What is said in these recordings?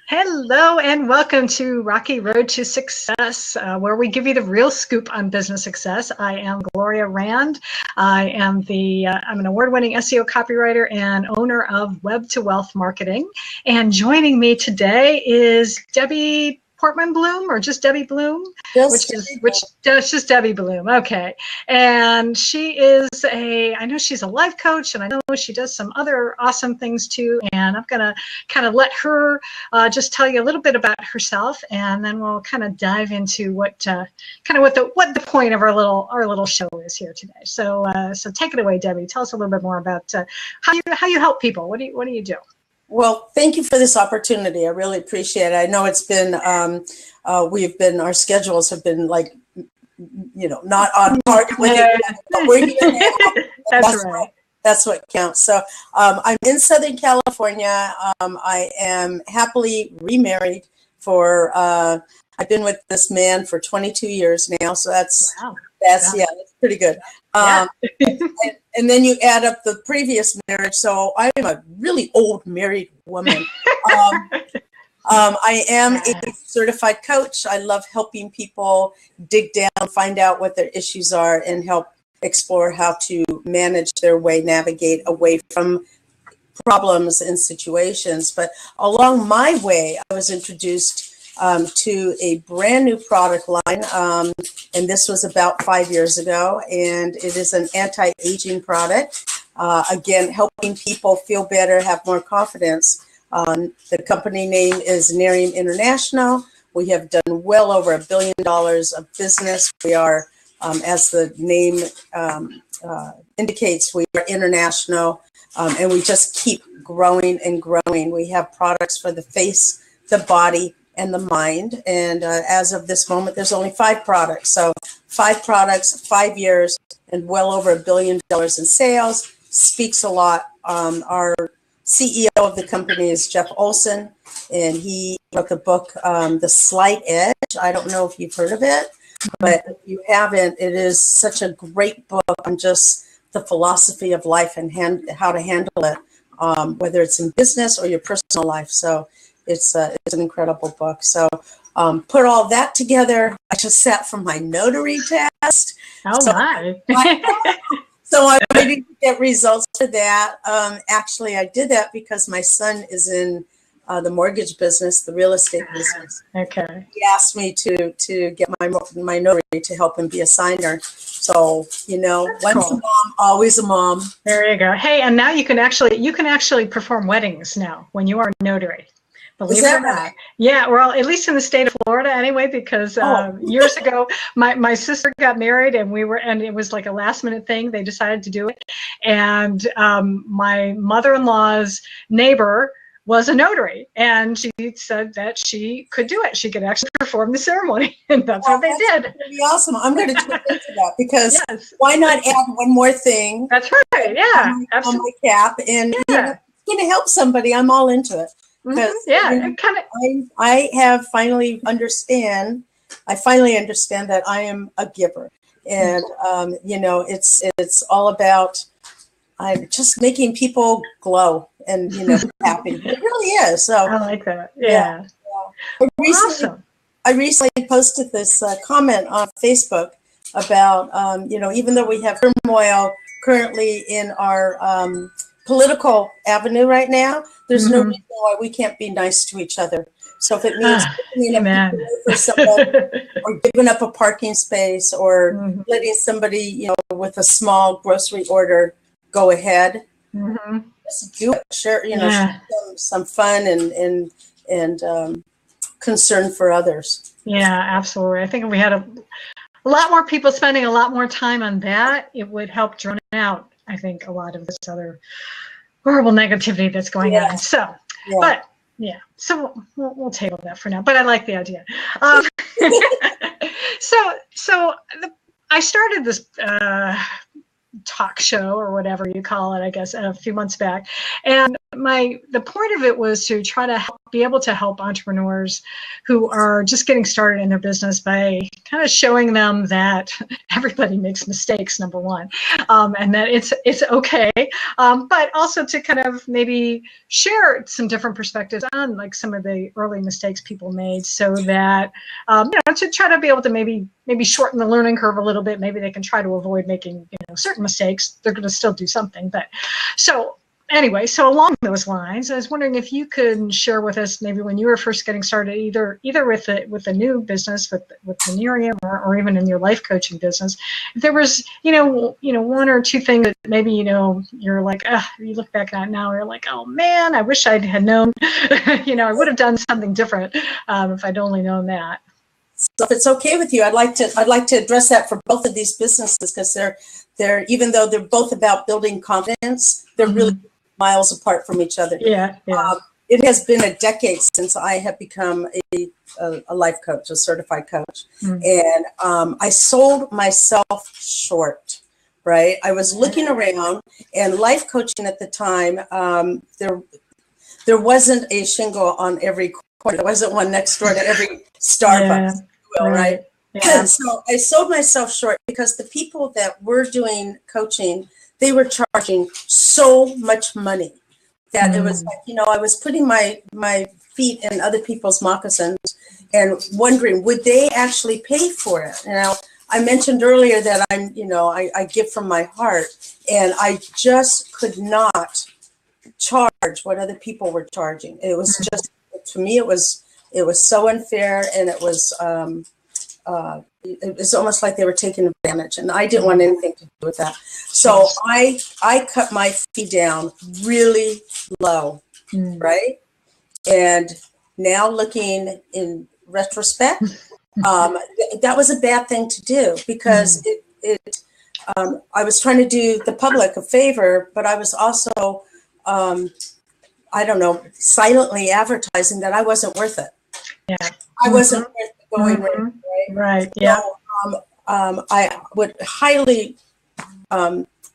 Hello and welcome to Rocky Road to Success, where we give you the real scoop on business success. I am Gloria Rand. I'm an award-winning SEO copywriter and owner of Web to Wealth Marketing. And joining me today is Debe Bloom, or just Debe Bloom, just Debe Bloom. Okay, and she is I know she's a life coach, and I know she does some other awesome things too. And I'm gonna kind of let her just tell you a little bit about herself, and then we'll kind of dive into what the point of our little show is here today. So take it away, Debe. Tell us a little bit more about how you help people. What do you do? Well, thank you for this opportunity. I really appreciate it. I know it's been, our schedules have been like, not on target with it, but we're here now. That's right. That's what counts. So I'm in Southern California. I am happily remarried I've been with this man for 22 years now. So that's pretty good. And then you add up the previous marriage. So I am a really old married woman. I am a certified coach. I love helping people dig down, find out what their issues are, and help explore how to manage their way, navigate away from problems and situations. But along my way, I was introduced to a brand new product line, and this was about 5 years ago, and it is an anti-aging product. Again, helping people feel better, have more confidence. The company name is Nerium International. We have done well over $1 billion of business. We are, as the name indicates, we are international, and we just keep growing and growing. We have products for the face, the body, and the mind. And as of this moment, there's only 5 products. So 5 products, 5 years, and well over $1 billion in sales. Speaks a lot. Our CEO of the company is Jeff Olson, and he wrote the book, The Slight Edge. I don't know if you've heard of it, but if you haven't, it is such a great book on just the philosophy of life and how to handle it, whether it's in business or your personal life. So it's an incredible book. So put all that together. I just sat for my notary test. Oh, so my. So I'm waiting to get results for that. Actually, I did that because my son is in the mortgage business, the real estate business. Okay. He asked me to get my notary to help him be a signer. So, once a mom, always a mom. There you go. Hey, and now you can actually perform weddings now when you are a notary. Believe it or not. Right? Yeah, well, at least in the state of Florida anyway, because years ago, my sister got married, and it was like a last minute thing. They decided to do it. And my mother-in-law's neighbor was a notary, and she said that she could do it. She could actually perform the ceremony, and that's what they did. That's pretty awesome. I'm going to tune into that, because why not add one more thing? That's right. Yeah, absolutely. On my cap, and it's going to help somebody. I'm all into it. Because I have finally understand that I am a giver, and it's all about just making people glow and happy. It really is. So I like that. Yeah. I recently posted this comment on Facebook about even though we have turmoil currently in our political avenue right now, there's no reason why we can't be nice to each other. So if it means picking up for someone, or giving up a parking space, or letting somebody, with a small grocery order go ahead, just do it. Share, some fun and concern for others. Yeah, absolutely. I think if we had a lot more people spending a lot more time on that, it would help drown out, I think, a lot of this other horrible negativity that's going on. So, so we'll table that for now. But I like the idea. I started this talk show, or whatever you call it, I guess, a few months back, and the point of it was to try to help be able to help entrepreneurs who are just getting started in their business by kind of showing them that everybody makes mistakes, number one, and that it's okay, but also to kind of maybe share some different perspectives on like some of the early mistakes people made, so that to try to be able to maybe shorten the learning curve a little bit. Maybe they can try to avoid making certain mistakes. They're going to still do something, but so. Anyway, so along those lines, I was wondering if you could share with us maybe when you were first getting started, either with the new business with Venerium, or even in your life coaching business, if there was one or two things that maybe you're like, you look back at it now, you're like, oh man, I wish I had known, I would have done something different if I'd only known that. So if it's okay with you, I'd like to address that for both of these businesses, because they're even though they're both about building confidence, they're really miles apart from each other. Yeah. It has been a decade since I have become a life coach, a certified coach, and I sold myself short. Right, I was looking around, and life coaching at the time, there wasn't a shingle on every corner. There wasn't one next door to every Starbucks, right? Yeah. So I sold myself short because the people that were doing coaching, they were charging so much money that it was like, I was putting my feet in other people's moccasins and wondering, would they actually pay for it? I mentioned earlier that I give from my heart, and I just could not charge what other people were charging. It was just, to me, it was so unfair, and it was almost like they were taking advantage, and I didn't want anything to do with that. So I cut my fee down really low, right? And now looking in retrospect, that was a bad thing to do, because I was trying to do the public a favor, but I was also, silently advertising that I wasn't worth it. Yeah. I wasn't worth going right. Right. Yeah. So, I would highly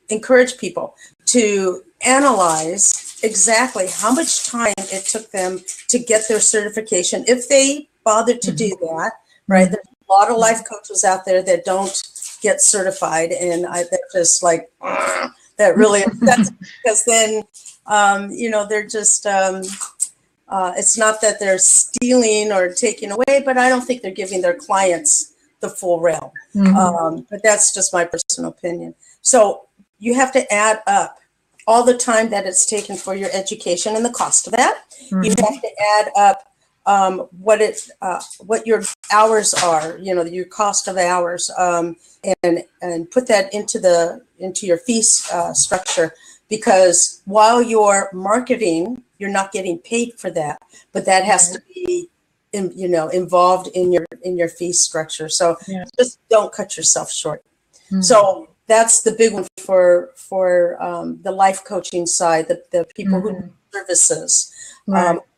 encourage people to analyze exactly how much time it took them to get their certification, if they bothered to do that. Right. There's a lot of life coaches out there that don't get certified, and that just like that really upsets me, because then they're just it's not that they're stealing or taking away, but I don't think they're giving their clients the full rail. But that's just my personal opinion. So you have to add up all the time that it's taken for your education and the cost of that. You have to add up what your hours are, your cost of hours, and put that into your fee structure, because while you're marketing, you're not getting paid for that, but that has to be involved in your fee structure. So just don't cut yourself short. So that's the big one for the life coaching side, the people who do services.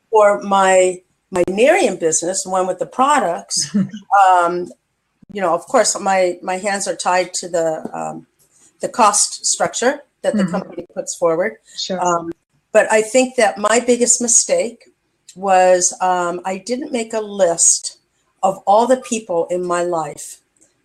For my Nerium business, one with the products, of course, my hands are tied to the cost structure that the company puts forward. Sure. But I think that my biggest mistake was I didn't make a list of all the people in my life,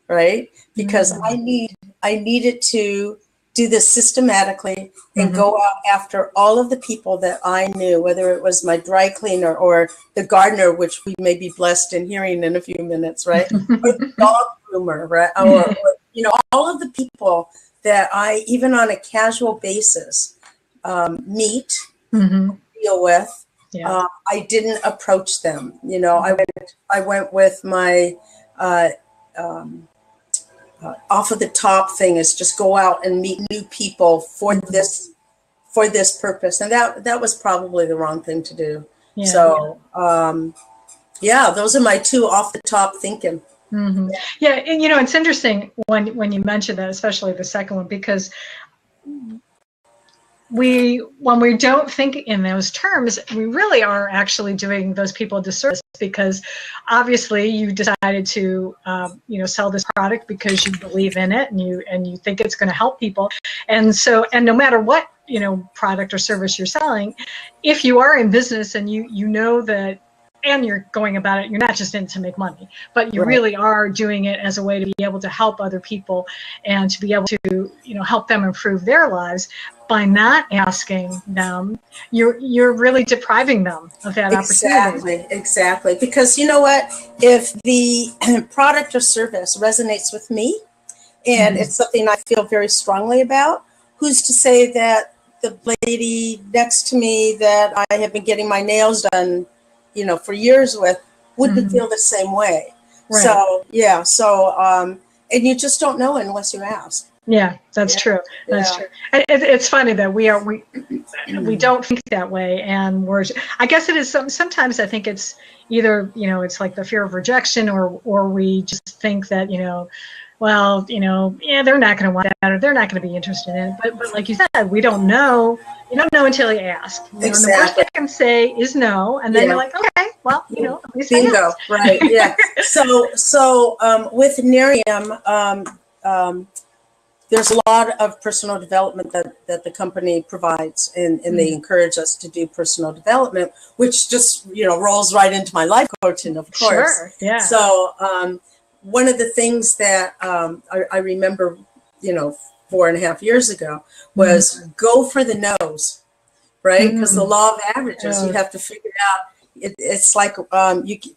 right? Because I needed to do this systematically and go out after all of the people that I knew, whether it was my dry cleaner or the gardener, which we may be blessed in hearing in a few minutes, right? Or the dog groomer, right? Or all of the people that I, even on a casual basis, meet, deal with. I didn't approach them. I went with my off of the top thing, is just go out and meet new people for this purpose, and that was probably the wrong thing to do. So those are my two off the top thinking. Yeah, and it's interesting when you mentioned that, especially the second one, because when we don't think in those terms, we really are actually doing those people a disservice, because obviously you decided to sell this product because you believe in it, and you think it's going to help people, and no matter what product or service you're selling, if you are in business and you know that, and you're going about it, you're not just in to make money, but you really are doing it as a way to be able to help other people and to be able to, help them improve their lives. By not asking them, you're really depriving them of that opportunity. Exactly. Because you know what? If the product or service resonates with me and it's something I feel very strongly about, who's to say that the lady next to me that I have been getting my nails done, for years with, wouldn't feel the same way. Right. So, yeah. So, and you just don't know unless you ask. Yeah, that's true. That's true. It's funny that we don't think that way, and I guess it is sometimes I think it's either, it's like the fear of rejection, or we just think that, well, they're not going to want that, or they're not going to be interested in it. But like you said, we don't know. You don't know until you ask. And the worst they can say is no, and then you're like, okay, well, at least I asked. Right? Yeah. So with Nerium, there's a lot of personal development that the company provides, and they encourage us to do personal development, which just rolls right into my life coaching, of course. Sure. Yeah. So one of the things that I remember, 4.5 years ago was go for the no's, right? Because the law of averages, you have to figure out. It's like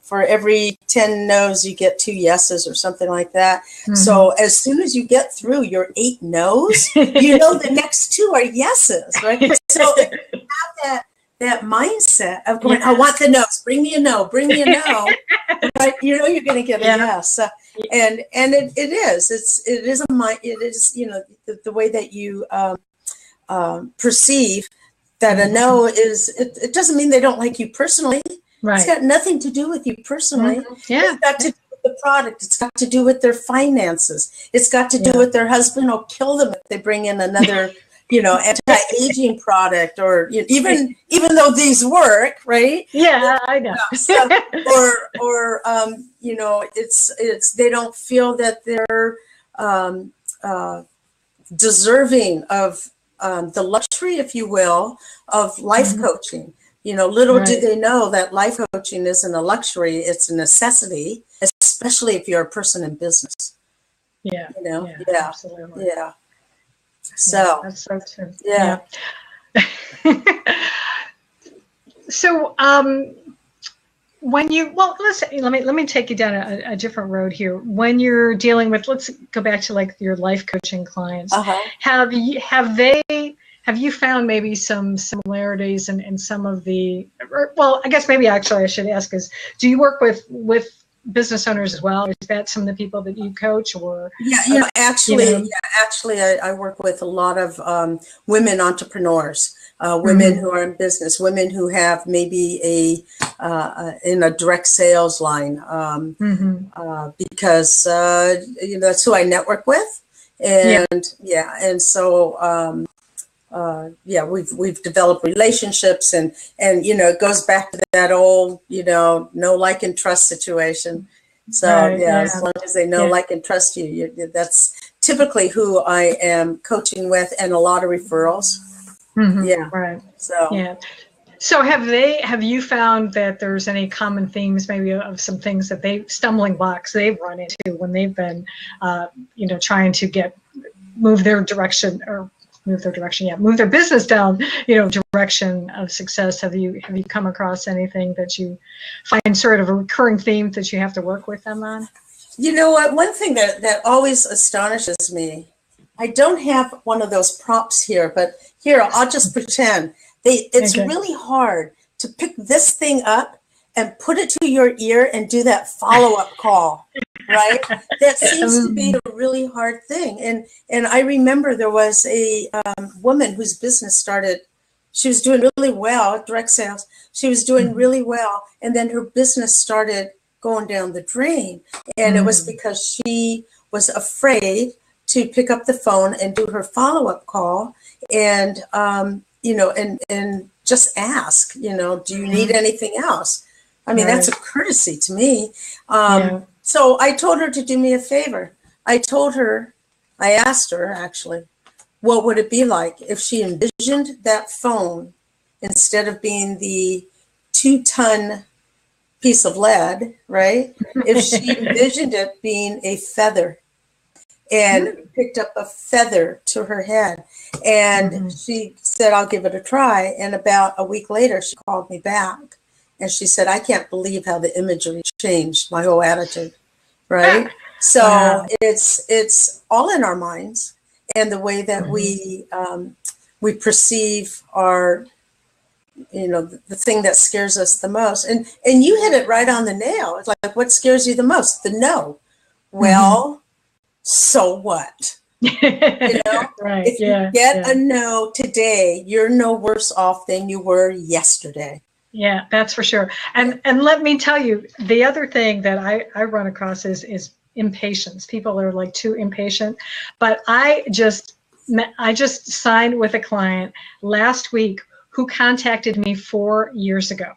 for every 10 no's, you get 2 yeses or something like that. So as soon as you get through your 8 no's, the next 2 are yeses, right? So if you have that mindset of going, I want the no's, bring me a no, right? You're going to get a yes. And it is a mind. It is the way that you perceive that a no is. It doesn't mean they don't like you personally. Right. It's got nothing to do with you personally. Yeah. It's got to do with the product. It's got to do with their finances. It's got to do with their husband will kill them if they bring in another, anti-aging product, or even though these work, right? Yeah, I know. Or it's they don't feel that they're deserving of the luxury, if you will, of life coaching. Little do they know that life coaching isn't a luxury, it's a necessity, especially if you're a person in business. Yeah. Yeah. Absolutely. Yeah. So that's so true. Yeah. So when let me take you down a different road here. When you're dealing with, let's go back to like your life coaching clients. Have you found maybe some similarities in some of the, I guess maybe actually I should ask is, do you work with business owners as well? Is that some of the people that you coach, or? Yeah, actually, I work with a lot of women entrepreneurs, women who are in business, women who have maybe in a direct sales line, because that's who I network with, and so. We've developed relationships, and it goes back to that old, know, like, and trust situation. So as long as they know, like, and trust you, that's typically who I am coaching with, and a lot of referrals. So have you found that there's any common themes, maybe of some things that stumbling blocks they've run into when they've been, trying to move their business down, direction of success? Have you come across anything that you find sort of a recurring theme that you have to work with them on? You know what? One thing that always astonishes me, I don't have one of those prompts here, but here, I'll just pretend. It's really hard to pick this thing up and put it to your ear and do that follow-up call, right? That seems to be a really hard thing. And I remember there was a woman whose business started, she was doing really well, direct sales. She was doing really well. And then her business started going down the drain. And it was because she was afraid to pick up the phone and do her follow-up call and, and just ask, do you need anything else? I mean, that's a courtesy to me. So I told her to do me a favor. I asked her, actually, what would it be like if she envisioned that phone, instead of being the 2-ton piece of lead, right? If she envisioned it being a feather and picked up a feather to her head. And she said, I'll give it a try. And about a week later, she called me back and she said, I can't believe how the imagery changed my whole attitude, right? So Wow. it's all in our minds and the way that we perceive our, the thing that scares us the most. And you hit it right on the nail. It's like, what scares you the most? The no. Well, so what? Right. If you get a no today, you're no worse off than you were yesterday. Yeah, that's for sure. And let me tell you, the other thing that I run across is impatience. People are like too impatient. But I just signed with a client last week who contacted me 4 years ago.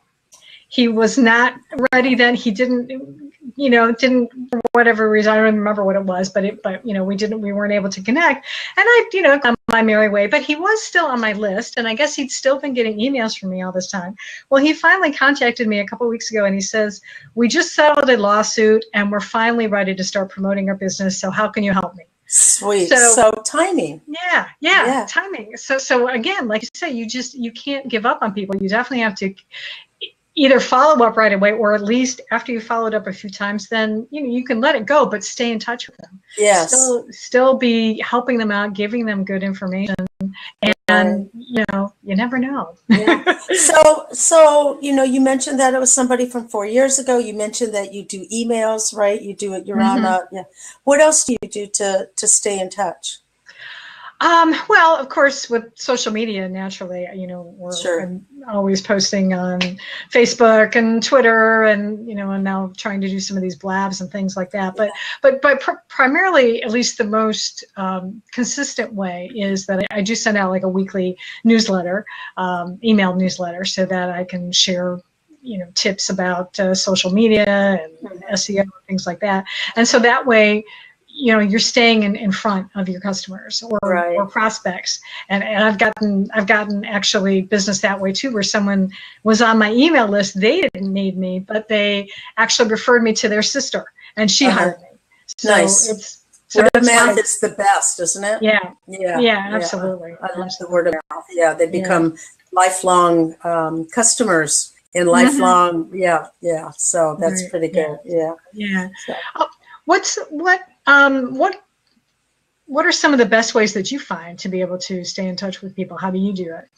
He was not ready then. He didn't for whatever reason, I don't remember what it was, but we weren't able to connect. And I, on my merry way, but he was still on my list. And I guess he'd still been getting emails from me all this time. Well, he finally contacted me a couple of weeks ago and he says, we just settled a lawsuit and we're finally ready to start promoting our business. So how can you help me? Sweet. So timing. Yeah, timing. So again, like you say, you can't give up on people. You definitely have to either follow up right away, or at least after you followed up a few times, then you can let it go, but stay in touch with them. Yes. Still be helping them out, giving them good information, and you never know. Yeah. So you mentioned that it was somebody from 4 years ago. You mentioned that you do emails, right? You do it. You're on. What else do you do to stay in touch? Well, of course, with social media, naturally, I'm always posting on Facebook and Twitter, and and now trying to do some of these blabs and things like that. But primarily, at least the most consistent way is that I do send out like a weekly newsletter, email newsletter, so that I can share tips about social media and SEO and things like that. And so that way, you're staying in front of your customers or prospects. And I've gotten actually business that way too, where someone was on my email list. They didn't need me, but they actually referred me to their sister and she hired me. So nice. Word of mouth is the best, isn't it? Yeah, absolutely. I love the word of mouth. Yeah, they become lifelong customers and lifelong. Yeah. So that's pretty good. Yeah. So. What are some of the best ways that you find to be able to stay in touch with people? How do you do it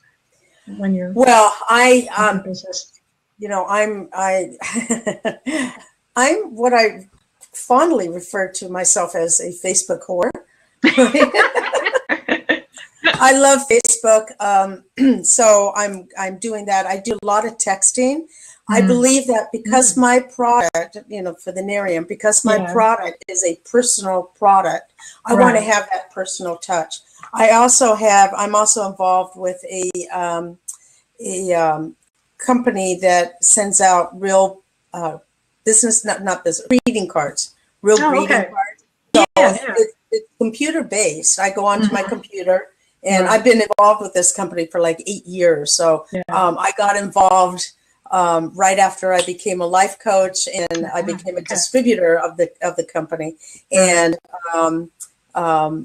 when you're in business? I'm what I fondly refer to myself as a Facebook whore. I love Facebook, so I'm doing that. I do a lot of texting. I believe that because my product, for the Nerium, because my product is a personal product, I want to have that personal touch. I'm also involved with a company that sends out real business, not business, greeting cards, greeting cards. So it's computer based. I go onto my computer, and I've been involved with this company for like 8 years. So I got involved right after I became a life coach, and I became a distributor of the company. And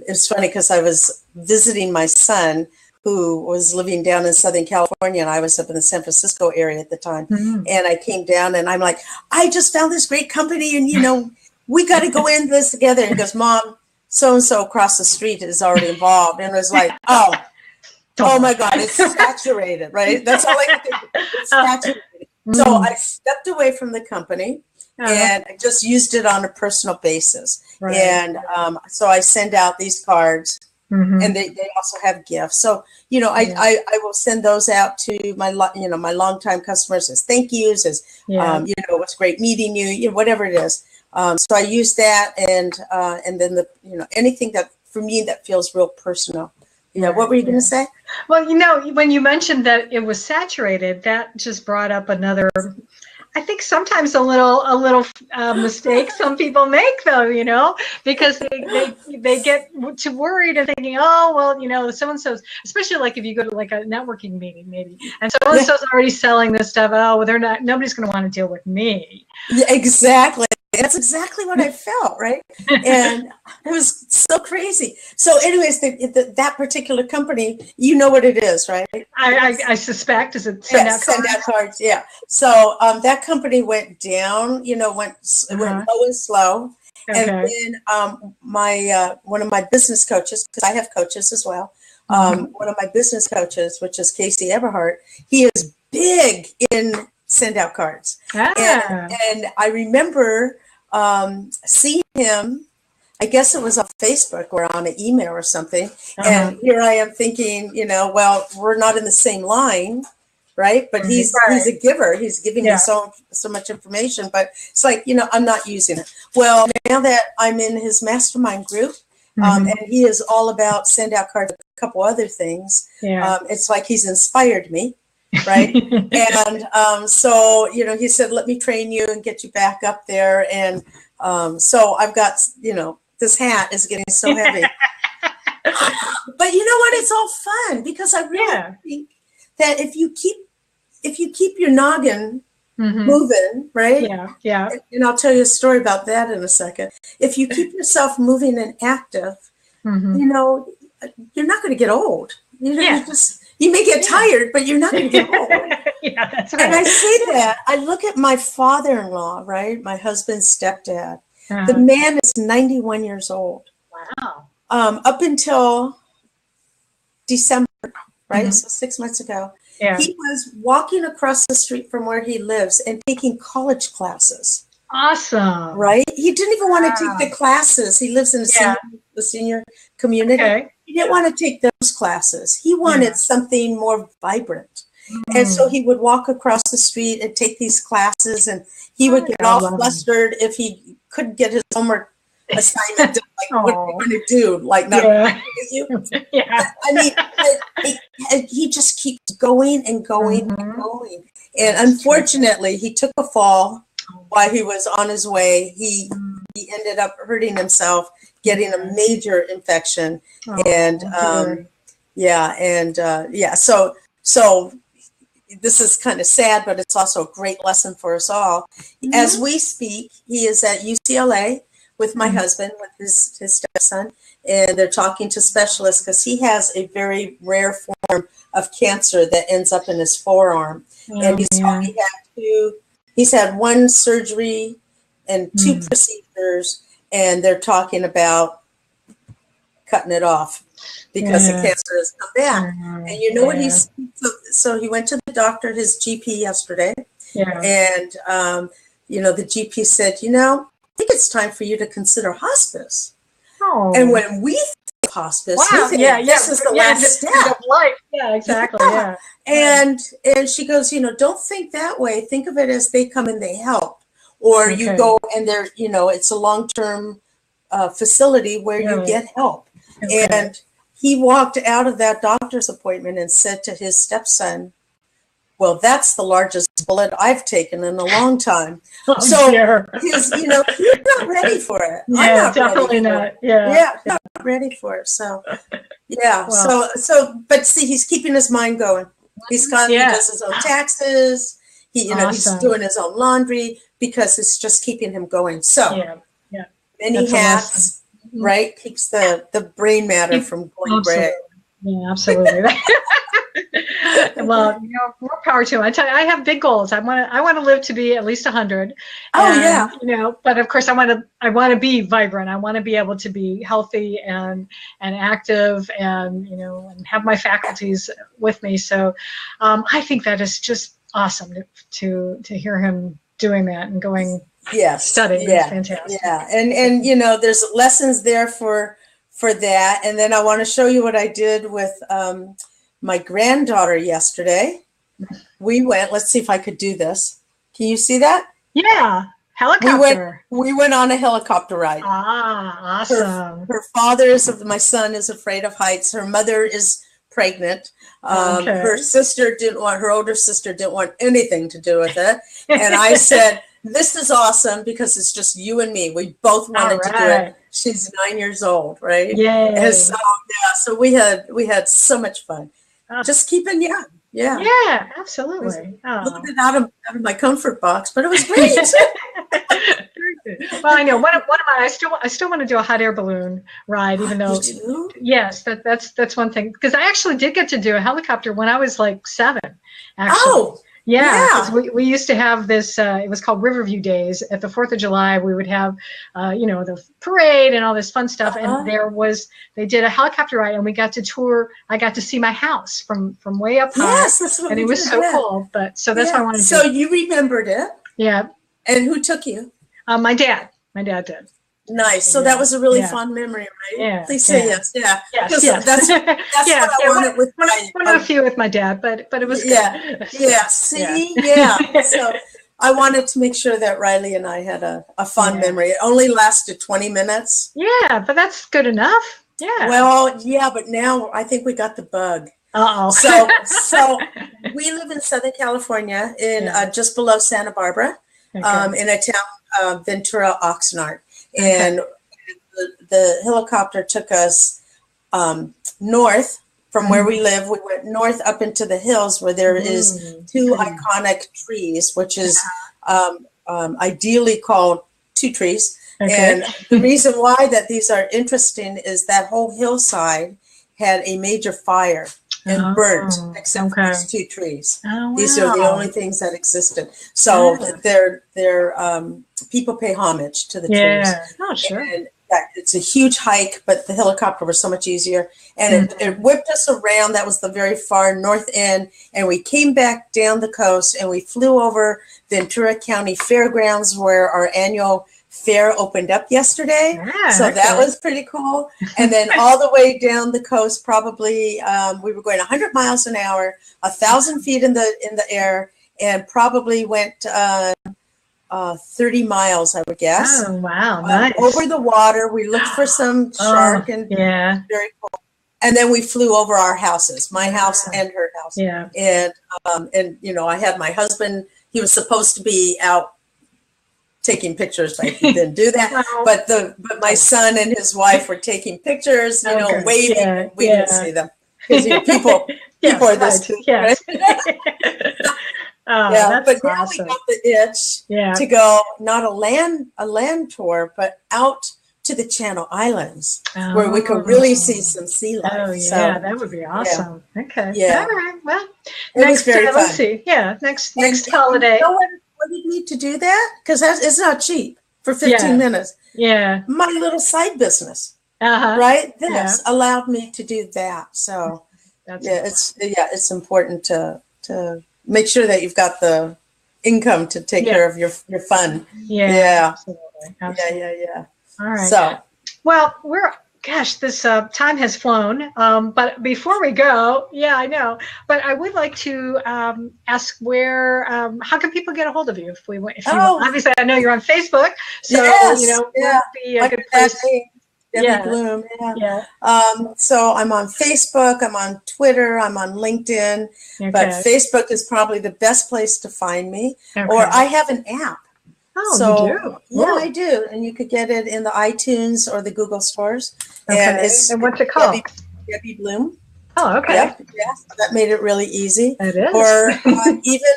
it's funny because I was visiting my son, who was living down in Southern California, and I was up in the San Francisco area at the time. And I came down, and I'm like, I just found this great company, and we got to go in this together. And he goes, Mom, so and so across the street is already involved. And it was like, oh my God, it's saturated, right? That's all I can think of. It's saturated. So I stepped away from the company and I just used it on a personal basis. And so I send out these cards, and they also have gifts. So, I will send those out to my longtime customers as thank yous, as, it was great meeting you, whatever it is. So I use that, and then anything that for me that feels real personal. What were you going to say? Well, when you mentioned that it was saturated, that just brought up another I think sometimes a little mistake some people make, though, because they get too worried and thinking, oh, well, so and so's, especially like if you go to like a networking meeting maybe, and so and so's already selling this stuff. Oh, well, nobody's going to want to deal with me. Yeah, exactly. That's exactly what I felt, right? And it was so crazy. So anyways, that particular company, you know what it is, right? I suspect, is it send out cards? Yeah. So that company went down, went low and slow. Okay. And then one of my business coaches, because I have coaches as well, one of my business coaches, which is Casey Everhart, he is big in send out cards. And I remember seeing him, I guess it was on Facebook or on an email or something. And here I am thinking, well, we're not in the same line, right? But he's a giver. He's giving me so much information, but it's like, I'm not using it. Well, now that I'm in his mastermind group, and he is all about send out cards, a couple other things. It's like he's inspired me. Right. And so, he said, let me train you and get you back up there. And so I've got, this hat is getting so heavy. But you know what? It's all fun because I really think that if you keep your noggin moving, right? Yeah. And I'll tell you a story about that in a second. If you keep yourself moving and active, you're not going to get old. You may get tired, but you're not going to get old. That's right. And I say that, I look at my father-in-law, right? My husband's stepdad. The man is 91 years old. Wow. Up until December, right? So 6 months ago, he was walking across the street from where he lives and taking college classes. Awesome. Right? He didn't even want to take the classes. He lives in the senior community. Okay. He didn't want to take those classes. He wanted something more vibrant. And so he would walk across the street and take these classes, and he would get all flustered if he couldn't get his homework assignment done. Like, what are you going to do? Like, not you? I mean, he just keeps going and going and going. And unfortunately, he took a fall while he was on his way. He ended up hurting himself, getting a major infection. So this is kind of sad, but it's also a great lesson for us all. As we speak, he is at UCLA with my husband, with his stepson, and they're talking to specialists because he has a very rare form of cancer that ends up in his forearm. And he's had one surgery and 2 procedures, and they're talking about cutting it off because the cancer has come back. And you know what so he went to the doctor, his GP yesterday, and the GP said, I think it's time for you to consider hospice. And when we think of hospice, we think this is the last step of life. Yeah, exactly. And she goes, don't think that way. Think of it as they come and they help, or you go and they're, it's a long-term facility where you get help. And he walked out of that doctor's appointment and said to his stepson, well, that's the largest bullet I've taken in a long time. He's not ready for it. I'm not definitely not. Not ready for it. So, but see, he's keeping his mind going. He's gone, he does his own taxes. He's doing his own laundry because it's just keeping him going. So, many hats. Right, keeps the brain matter from going gray. Yeah, absolutely. Well, more power to him. I tell you, I have big goals. I want to live to be at least 100. But of course, I want to be vibrant. I want to be able to be healthy and active, and and have my faculties with me. So, I think that is just awesome to hear him doing that and going. Studying. It's fantastic. And there's lessons there for that. And then I want to show you what I did with my granddaughter yesterday. We went, let's see if I could do this. Can you see that? Yeah. Helicopter. We went on a helicopter ride. Awesome. Her father my son is afraid of heights. Her mother is pregnant. Okay. Her sister her older sister didn't want anything to do with it. And I said, this is awesome because it's just you and me. We both wanted to do it. She's 9 years old, right? Yay. And so, yeah, so we had so much fun. Just keeping young. Yeah. Yeah, absolutely. A little bit out of my comfort box, but it was great. Well, I know one of mine. I still want to do a hot air balloon ride, even though yes, that's one thing, because I actually did get to do a helicopter when I was like 7. Actually. Oh. Yeah, because we used to have this, it was called Riverview Days. At the 4th of July, we would have, the parade and all this fun stuff. And they did a helicopter ride, and we got to tour. I got to see my house from way up high. Yes, that's what and it was so cool. But so that's what I wanted to do. So you remembered it? Yeah. And who took you? My dad. My dad did. Nice. So that was a really fond memory, right? Yeah. Please say yes. Yeah. Yes. That's what I wanted with one of a few with my dad, but it was good. Yeah. See? Yeah. So I wanted to make sure that Riley and I had a fond memory. It only lasted 20 minutes. Yeah, but that's good enough. Yeah. Well, yeah, but now I think we got the bug. Uh-oh. So we live in Southern California in just below Santa Barbara, in a town, Ventura, Oxnard. And the helicopter took us north from where we live. We went north up into the hills where there is 2 iconic trees, which is ideally called 2 trees. And the reason why that these are interesting is that whole hillside had a major fire and burnt, except for these 2 trees. Oh, wow. These are the only things that existed. So they're people pay homage to the trees. Oh, sure. And it's a huge hike, but the helicopter was so much easier. And it whipped us around. That was the very far north end. And we came back down the coast, and we flew over Ventura County Fairgrounds, where our annual fair opened up yesterday. So that was pretty cool. And then all the way down the coast, probably we were going 100 miles an hour, 1,000 feet in the air, and probably went 30 miles, I would guess. Oh, wow. Nice. Over the water. We looked for some shark and very cool. And then we flew over our houses, my house and her house. Yeah. And I had my husband, he was supposed to be out taking pictures, but he didn't do that. But my son and his wife were taking pictures, waving. And we didn't see them because people are this too. Yes. Right? But now we got the itch to go not a land tour, but out to the Channel Islands where we could really see some sea life. Oh yeah, that would be awesome. Yeah. Okay. Yeah. All right. Well, it was very fun. Let's see. Yeah. Next holiday. You know what you need to do that? Because it's not cheap for 15 minutes. Yeah. My little side business. Right? This allowed me to do that. So it's important to make sure that you've got the income to take care of your fun. Yeah. Absolutely. Yeah. All right. So, well, this time has flown. But before we go, I know. But I would like to ask how can people get a hold of you if you obviously I know you're on Facebook, so would be a good place. Debe Bloom. So I'm on Facebook, I'm on Twitter, I'm on LinkedIn, but Facebook is probably the best place to find me. Or I have an app. Oh, so, you do? Yeah, I do. And you could get it in the iTunes or the Google stores. Okay. And what's it called? Debe Bloom. Oh, okay. Yeah, that made it really easy. It is. Or even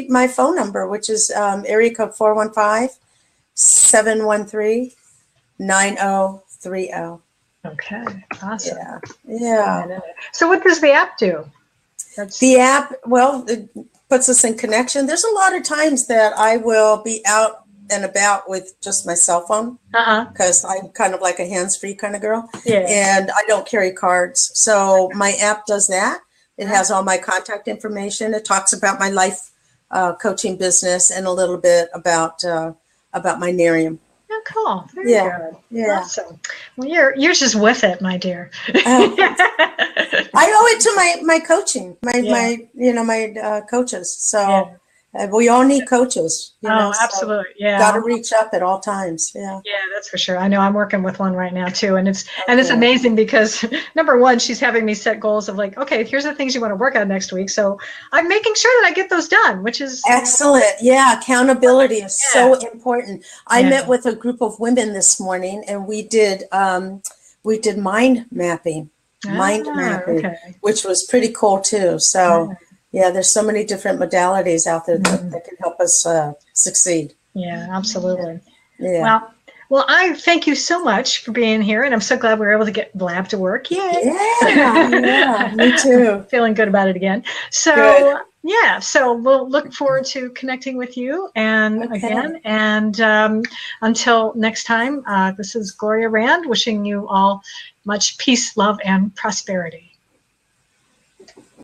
my phone number, which is area code 415-713-9030. Okay, awesome. Yeah. So what does the app do? The app, it puts us in connection. There's a lot of times that I will be out and about with just my cell phone because I'm kind of like a hands-free kind of girl. And I don't carry cards. So my app does that. It has all my contact information. It talks about my life coaching business and a little bit about my Narium. Oh, cool. Very good. Yeah. Awesome. Well, you're just with it, my dear. I owe it to my coaching, my coaches. So We all need coaches, Oh, so absolutely. Yeah. got to reach up at all times. Yeah. Yeah, that's for sure. I know I'm working with one right now too. And it's Okay. amazing because number one, she's having me set goals of like, okay, here's the things you want to work on next week. So I'm making sure that I get those done, which is Excellent. Yeah. Accountability is so important. I Yeah. met with a group of women this morning and we did mind mapping, Okay. which was pretty cool too. So yeah, there's so many different modalities out there that can help us succeed. Yeah, absolutely. Yeah. Well, I thank you so much for being here, and I'm so glad we were able to get Lab to work. Yay! Yeah, me too. Feeling good about it again. So Good. yeah, so we'll look forward to connecting with you again. And until next time, this is Gloria Rand wishing you all much peace, love, and prosperity.